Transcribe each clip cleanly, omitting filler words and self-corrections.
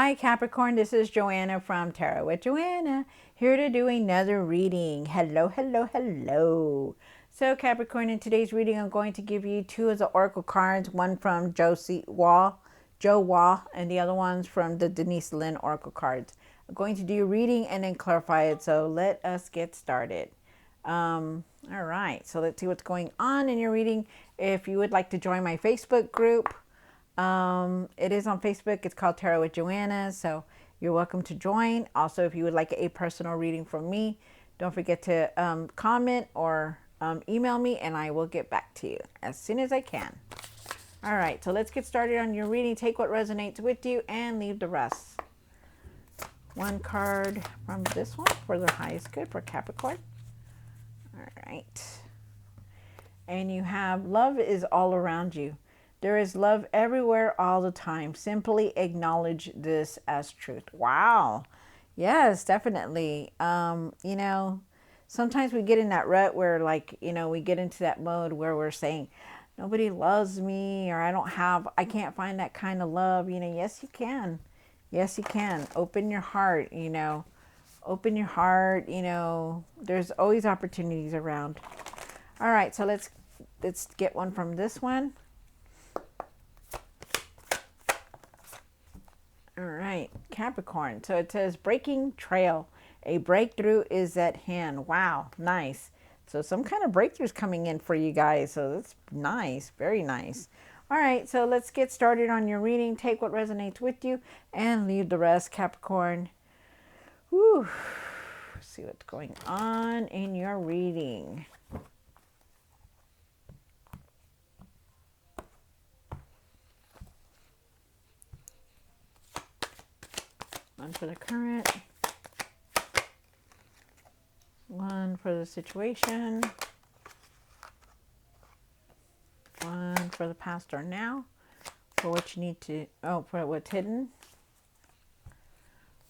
Hi Capricorn, this is Joanna from Tarot with Joanna, here to do another reading. Hello, hello, hello. So Capricorn, in today's reading, I'm going to give you two of the Oracle cards, one from Joe Wah, and the other one's from the Denise Lynn Oracle cards. I'm going to do your reading and then clarify it, so let us get started. All right, so let's see what's going on in your reading. If you would like to join my Facebook group, it is on Facebook. It's called Tarot with Joanna, so you're welcome to join. Also, if you would like a personal reading from me, don't forget to comment or email me, and I will get back to you as soon as I can. All right, so let's get started on your reading. Take what resonates with you and leave the rest. One card from this one for the highest good for Capricorn. All right. And you have love is all around you. There is love everywhere all the time. Simply acknowledge this as truth. Wow. Yes, definitely. Sometimes we get in that rut where we get into that mode where we're saying, nobody loves me, or I can't find that kind of love. Yes, you can. Yes, you can. Open your heart, open your heart. There's always opportunities around. All right. So let's get one from this one. All right, Capricorn. So it says breaking trail. A breakthrough is at hand. Wow, nice. So some kind of breakthrough is coming in for you guys. So that's nice, very nice. All right, so let's get started on your reading. Take what resonates with you and leave the rest, Capricorn. Whew. See what's going on in your reading. One for the current, one for the situation, one for the past or now, for what you need to, for what's hidden,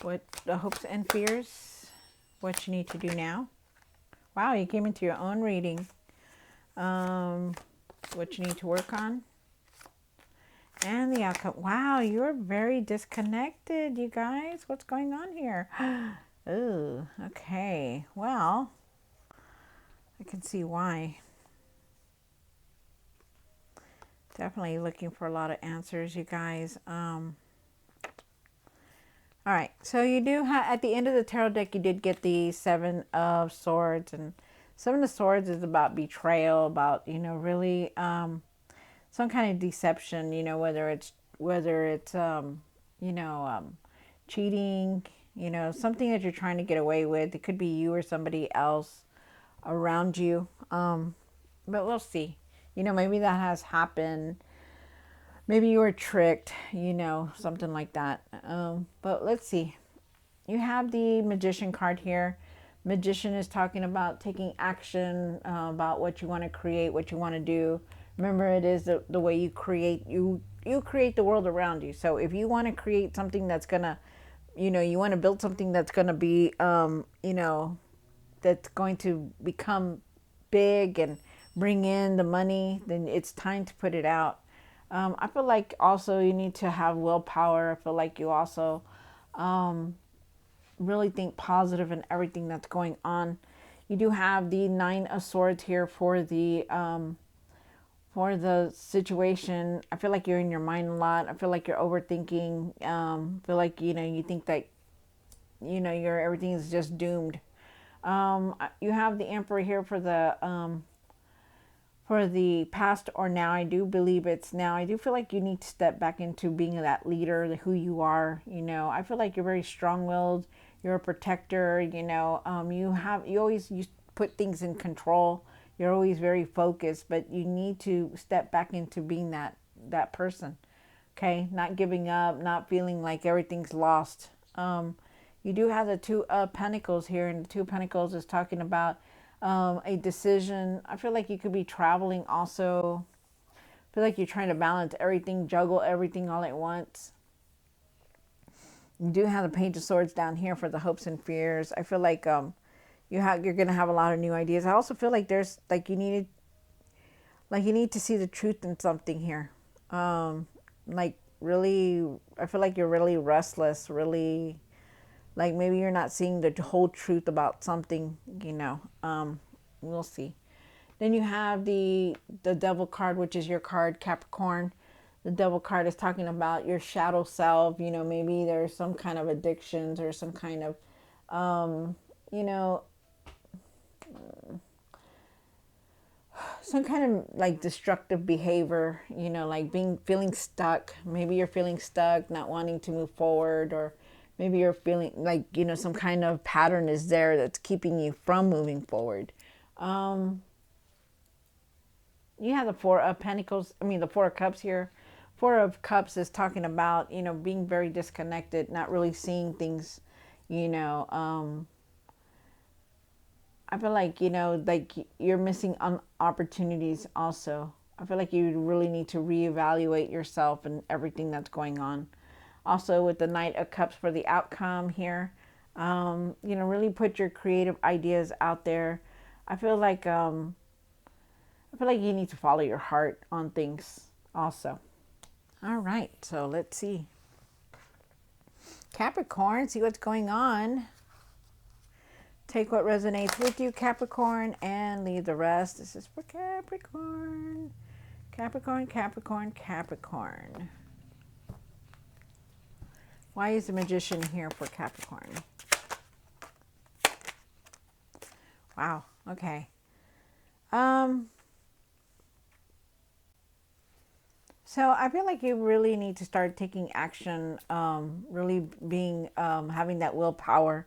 what the hopes and fears, what you need to do now. Wow, you came into your own reading. What you need to work on. And the outcome. Wow, you're very disconnected, you guys. What's going on here? Oh, okay. Well, I can see why. Definitely looking for a lot of answers, you guys. All right. So you do have, at the end of the tarot deck, you did get the Seven of Swords. And Seven of Swords is about betrayal, about, really... some kind of deception, whether it's cheating, something that you're trying to get away with. It could be you or somebody else around you. But we'll see. Maybe that has happened. Maybe you were tricked, something like that. But let's see. You have the Magician card here. Magician is talking about taking action, about what you want to create, what you want to do. Remember, it is the way you create, you create the world around you. So if you want to create something that's going to, you want to build something that's going to be, that's going to become big and bring in the money, then it's time to put it out. I feel like also you need to have willpower. I feel like you also really think positive in everything that's going on. You do have the Nine of Swords here for the situation. I feel like you're in your mind a lot. I feel like you're overthinking. I feel like, you think that, everything is just doomed. You have the Emperor here for the past or now. I do believe it's now. I do feel like you need to step back into being that leader, who you are. I feel like you're very strong-willed. You're a protector. You put things in control. You're always very focused, but you need to step back into being that person. Okay, not giving up, not feeling like everything's lost. You do have the Two of Pentacles here, and the Two of Pentacles is talking about a decision. I feel like you could be traveling also. I feel like you're trying to balance everything, juggle everything all at once. You do have the Page of Swords down here for the hopes and fears. I feel like you're gonna have a lot of new ideas. I also feel like there's you need to see the truth in something here. Like really, I feel like you're really restless, really, like maybe you're not seeing the whole truth about something, we'll see. Then you have the devil card, which is your card, Capricorn. The devil card is talking about your shadow self. Maybe there's some kind of addictions or some kind of, you know, some kind of like destructive behavior, like feeling stuck. Maybe you're feeling stuck, not wanting to move forward, or maybe you're feeling like, some kind of pattern is there that's keeping you from moving forward. You have the Four of Pentacles, the Four of Cups here. Four of Cups is talking about, being very disconnected, not really seeing things, you know, I feel like, like you're missing opportunities also. I feel like you really need to reevaluate yourself and everything that's going on. Also with the Knight of Cups for the outcome here, really put your creative ideas out there. I feel like you need to follow your heart on things also. All right, so let's see. Capricorn, see what's going on. Take what resonates with you, Capricorn, and leave the rest. This is for Capricorn. Capricorn, Capricorn, Capricorn. Why is the Magician here for Capricorn? Wow, okay. So I feel like you really need to start taking action, really being, having that willpower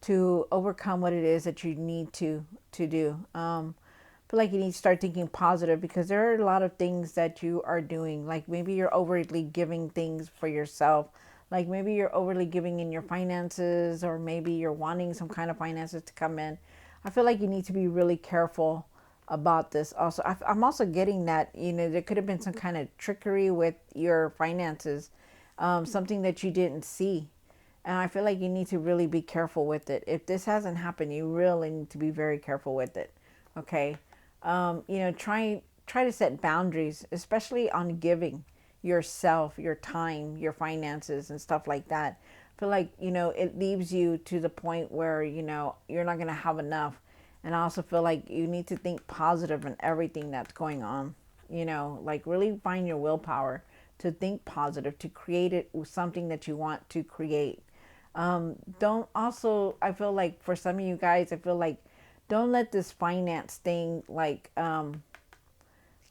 to overcome what it is that you need to do. I feel like you need to start thinking positive, because there are a lot of things that you are doing. Like maybe you're overly giving things for yourself. Like maybe you're overly giving in your finances, or maybe you're wanting some kind of finances to come in. I feel like you need to be really careful about this. Also, I'm also getting that, there could have been some kind of trickery with your finances, something that you didn't see. And I feel like you need to really be careful with it. If this hasn't happened, you really need to be very careful with it. Okay. Try to set boundaries, especially on giving yourself, your time, your finances and stuff like that. I feel like, it leaves you to the point where, you're not going to have enough. And I also feel like you need to think positive in everything that's going on. Like really find your willpower to think positive, to create it with something that you want to create. Don't also, I feel like for some of you guys, I feel like don't let this finance thing like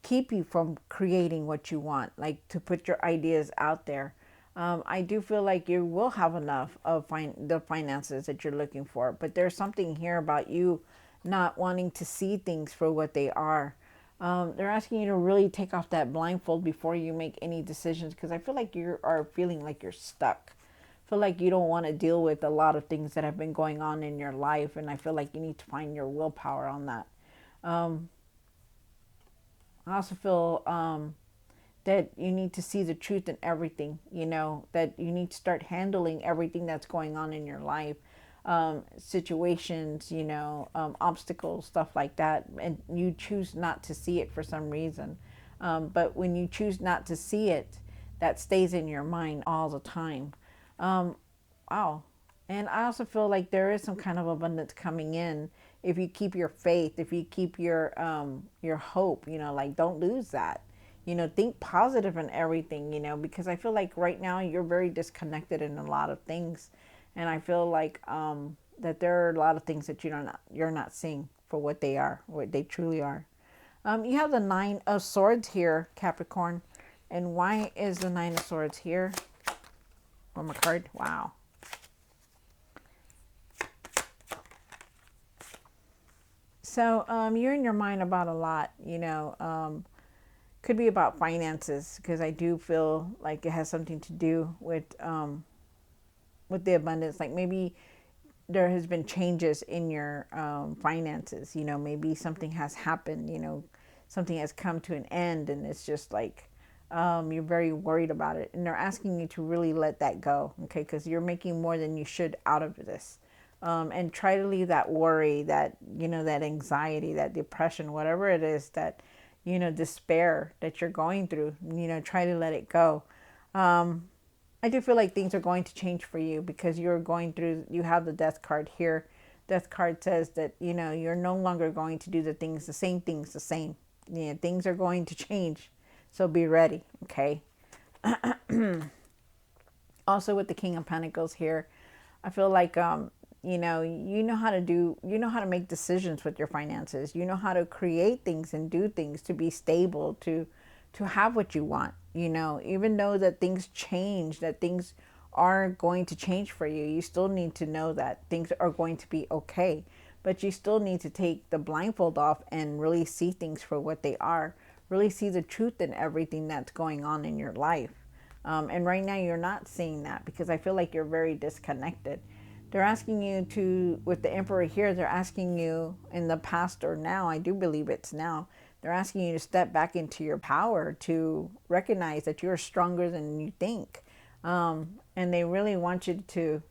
keep you from creating what you want, like to put your ideas out there. I do feel like you will have enough of the finances that you're looking for, but there's something here about you not wanting to see things for what they are. They're asking you to really take off that blindfold before you make any decisions, because I feel like you are feeling like you're stuck. I feel like you don't want to deal with a lot of things that have been going on in your life, and I feel like you need to find your willpower on that. I also feel that you need to see the truth in everything, that you need to start handling everything that's going on in your life. Situations, obstacles, stuff like that, and you choose not to see it for some reason. But when you choose not to see it, that stays in your mind all the time. Wow. And I also feel like there is some kind of abundance coming in if you keep your faith, if you keep your hope, like don't lose that. Think positive in everything, because I feel like right now you're very disconnected in a lot of things. And I feel like that there are a lot of things that you're not seeing for what they are, what they truly are. You have the Nine of Swords here, Capricorn. And why is the Nine of Swords here? One more card. Wow. So you're in your mind about a lot, could be about finances, because I do feel like it has something to do with the abundance. Like maybe there has been changes in your finances, maybe something has happened, something has come to an end, and it's just like you're very worried about it, and they're asking you to really let that go, okay, because you're making more than you should out of this. And try to leave that worry, that that anxiety, that depression, whatever it is, that despair that you're going through, try to let it go. I do feel like things are going to change for you because you're going through, you have the death card here. Death card says that, you know, you're no longer going to do the things, the same things, the same. Yeah, things are going to change. So be ready, okay? Also with the King of Pentacles here, I feel like, you know how to do, you know how to make decisions with your finances. You know how to create things and do things to be stable, to have what you want. You know, even though that things change, that things are going to change for you, you still need to know that things are going to be okay. But you still need to take the blindfold off and really see things for what they are. Really see the truth in everything that's going on in your life. And right now you're not seeing that because I feel like you're very disconnected. They're asking you to, with the Emperor here, they're asking you in the past or now, I do believe it's now, they're asking you to step back into your power, to recognize that you're stronger than you think. And they really want you to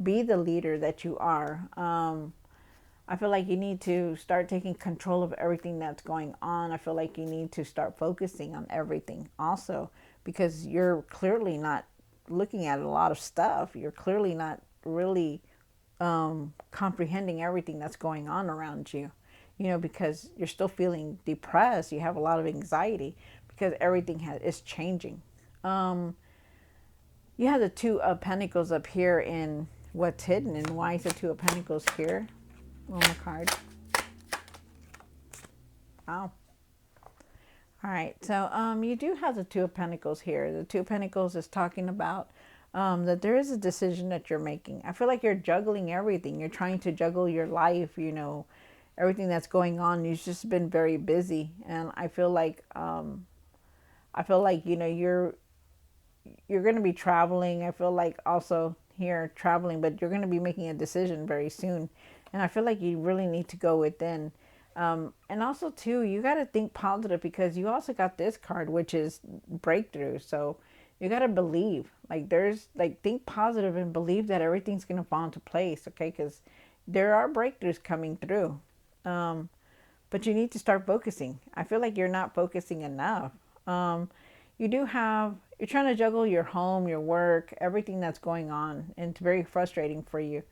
be the leader that you are. I feel like you need to start taking control of everything that's going on. I feel like you need to start focusing on everything also because you're clearly not looking at a lot of stuff. You're clearly not really comprehending everything that's going on around you, you know, because you're still feeling depressed. You have a lot of anxiety because everything is changing. You have the Two of Pentacles up here in what's hidden. And why is the Two of Pentacles here? On the card. Wow. All right. So you do have the Two of Pentacles here. The Two of Pentacles is talking about that there is a decision that you're making. I feel like you're juggling everything. You're trying to juggle your life, you know, everything that's going on. You've just been very busy. And I feel like, you know, you're going to be traveling. I feel like also here traveling, but you're going to be making a decision very soon. And I feel like you really need to go within. And also too, you got to think positive because you also got this card, which is breakthrough. So you got to believe, like there's like, think positive and believe that everything's going to fall into place. Okay. Cause there are breakthroughs coming through. But you need to start focusing. I feel like you're not focusing enough. You do have, you're trying to juggle your home, your work, everything that's going on. And it's very frustrating for you.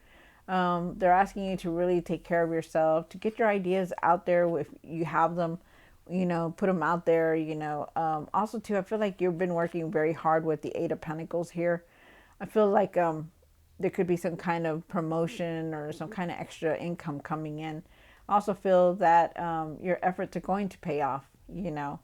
They're asking you to really take care of yourself, to get your ideas out there if you have them, you know, put them out there, you know. Also, too, I feel like you've been working very hard with the Eight of Pentacles here. I feel like there could be some kind of promotion or some kind of extra income coming in. I also feel that your efforts are going to pay off, you know.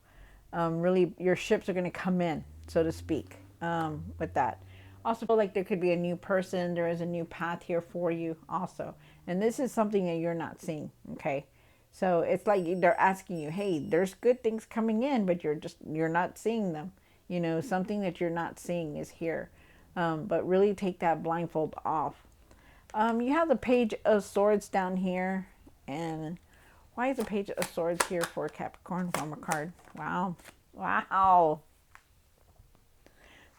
Really, your ships are going to come in, so to speak, with that. Also feel like there could be a new person. There is a new path here for you also. And this is something that you're not seeing, okay? So it's like they're asking you, hey, there's good things coming in, but you're not seeing them. You know, something that you're not seeing is here. But really take that blindfold off. You have the Page of Swords down here. And why is the Page of Swords here for Capricorn? One more card. Wow. Wow.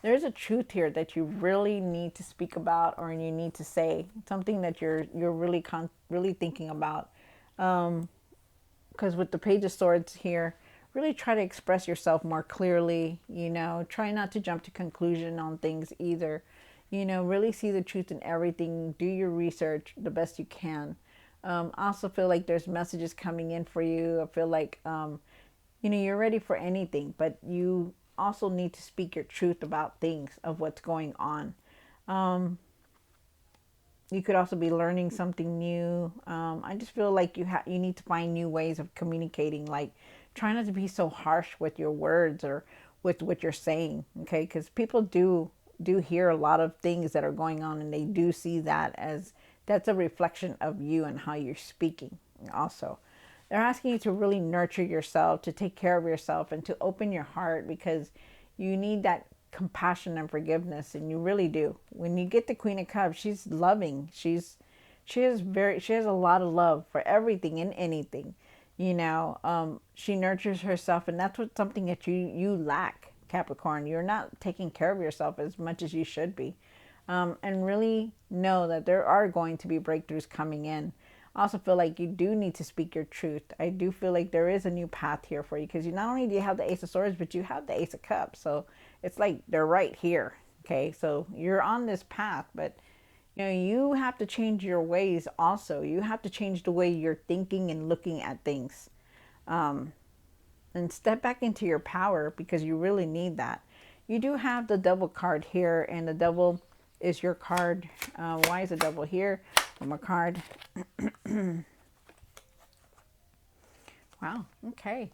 There's a truth here that you really need to speak about, or you need to say something that you're really thinking about. Because with the Page of Swords here, really try to express yourself more clearly. You know, try not to jump to conclusion on things either. You know, really see the truth in everything. Do your research the best you can. I also feel like there's messages coming in for you. I feel like, you know, you're ready for anything, but you also need to speak your truth about things of what's going on. You could also be learning something new. I just feel like you need to find new ways of communicating. Like, try not to be so harsh with your words or with what you're saying. Okay, because people do hear a lot of things that are going on, and they do see that as that's a reflection of you and how you're speaking. Also, they're asking you to really nurture yourself, to take care of yourself, and to open your heart because you need that compassion and forgiveness, and you really do. When you get the Queen of Cups, she's loving. She has a lot of love for everything and anything. You know, she nurtures herself, and that's something that you lack, Capricorn. You're not taking care of yourself as much as you should be. And really know that there are going to be breakthroughs coming in. I also feel like you do need to speak your truth. I do feel like there is a new path here for you, because you not only do you have the Ace of Swords, but you have the Ace of Cups. So it's like they're right here. Okay, so you're on this path, but you have to change your ways also. You have to change the way you're thinking and looking at things. And step back into your power, because you really need that. You do have the Devil card here, and the Devil is your card. Why is the Devil here? One more card. Wow. Okay.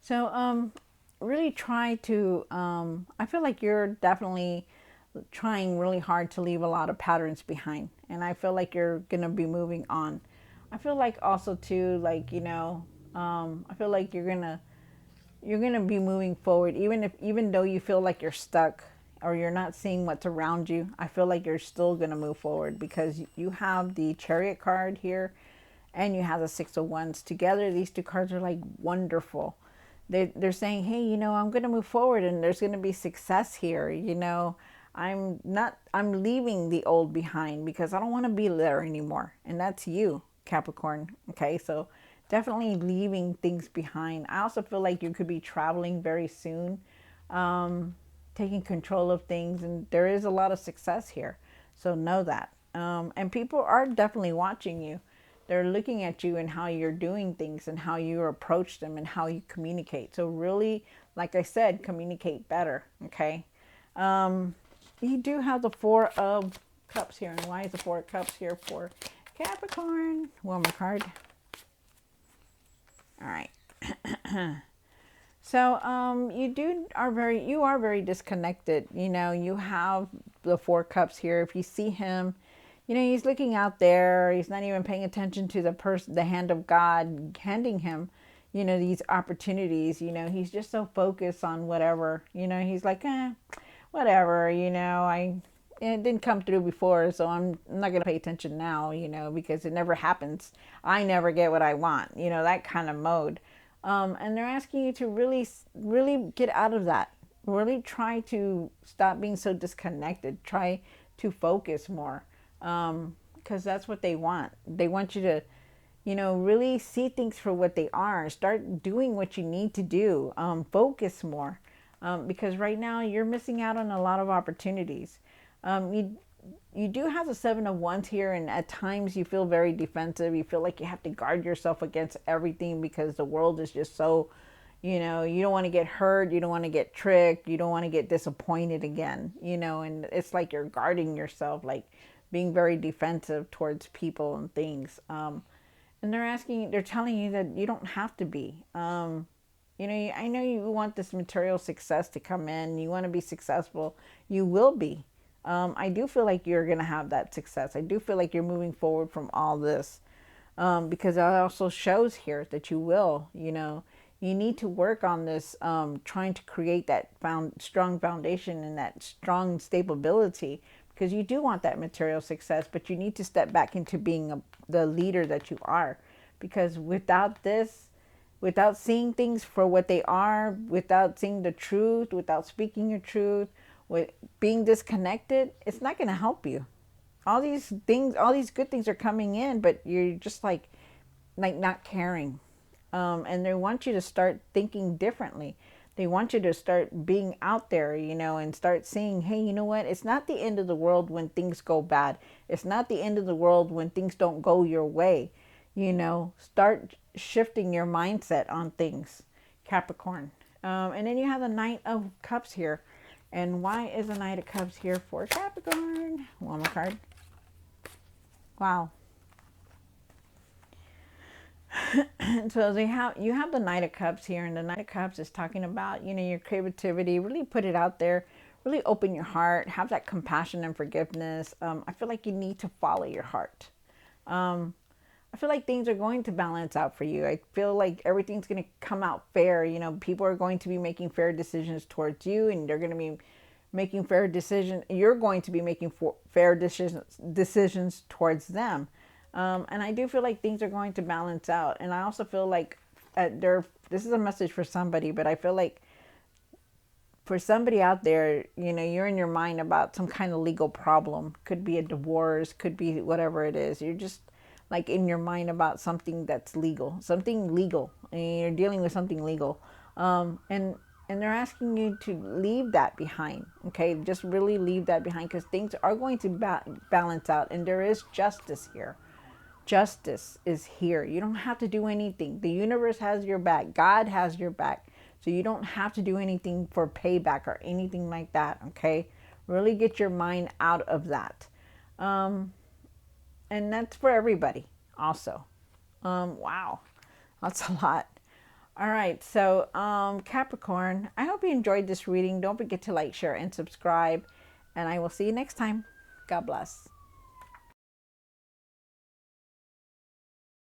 So really try to, I feel like you're definitely trying really hard to leave a lot of patterns behind, and I feel like you're gonna be moving on. I feel like also too, like, I feel like you're gonna be moving forward, even though you feel like you're stuck or you're not seeing what's around you. I feel like you're still gonna move forward, because you have the Chariot card here and you have the Six of Wands. Together, these two cards are like wonderful. They're saying, hey, I'm gonna move forward, and there's gonna be success here. I'm leaving the old behind, because I don't want to be there anymore. And that's you, Capricorn. Okay, so definitely leaving things behind. I also feel like you could be traveling very soon, taking control of things, and there is a lot of success here. So know that. And people are definitely watching you. They're looking at you and how you're doing things and how you approach them and how you communicate. So really, like I said, communicate better. Okay. You do have the Four of Cups here. And why is the Four of Cups here for Capricorn? One more card. All right. So you are very disconnected. You have the Four Cups here. If you see him, he's looking out there. He's not even paying attention to the hand of God handing him, these opportunities. He's just so focused on whatever. He's like, whatever. It didn't come through before, so I'm not gonna pay attention now. Because it never happens. I never get what I want. That kind of mode. And they're asking you to really, really get out of that. Really try to stop being so disconnected. Try to focus more. Because that's what they want. They want you to, really see things for what they are. Start doing what you need to do. Focus more. Because right now you're missing out on a lot of opportunities. You do have the Seven of Wands here, and at times you feel very defensive. You feel like you have to guard yourself against everything, because the world is just so, you don't want to get hurt. You don't want to get tricked. You don't want to get disappointed again, and it's like you're guarding yourself, like being very defensive towards people and things. And they're telling you that you don't have to be. I know you want this material success to come in. You want to be successful. You will be. I do feel like you're going to have that success. I do feel like you're moving forward from all this, because it also shows here that you will. You need to work on this, trying to create that strong foundation and that strong stability, because you do want that material success, but you need to step back into being the leader that you are. Because without this, without seeing things for what they are, without seeing the truth, without speaking your truth, with being disconnected, it's not going to help you. All these things, all these good things are coming in, but you're just like not caring. And they want you to start thinking differently. They want you to start being out there, and start saying, hey, you know what? It's not the end of the world when things go bad. It's not the end of the world when things don't go your way. Start shifting your mindset on things, Capricorn. And then you have the Knight of Cups here. And why is the Knight of Cups here for Capricorn? One more card. Wow. So you have the Knight of Cups here, and the Knight of Cups is talking about, your creativity. Really put it out there. Really open your heart. Have that compassion and forgiveness. I feel like you need to follow your heart. I feel like things are going to balance out for you. I feel like everything's going to come out fair. People are going to be making fair decisions towards you, and they're going to be making fair decisions. You're going to be making fair decisions towards them. And I do feel like things are going to balance out. And I also feel like this is a message for somebody, but I feel like for somebody out there, you're in your mind about some kind of legal problem. Could be a divorce, could be whatever it is. You're just like in your mind about something that's legal, and you're dealing with something legal. And they're asking you to leave that behind. Okay, just really leave that behind, because things are going to balance out, and there is justice here. Justice is here. You don't have to do anything. The universe has your back. God has your back. So you don't have to do anything for payback or anything like that. Okay, really get your mind out of that. Um, and that's for everybody also. Wow, that's a lot. All right, so Capricorn, I hope you enjoyed this reading. Don't forget to like, share, and subscribe, and I will see you next time. God bless.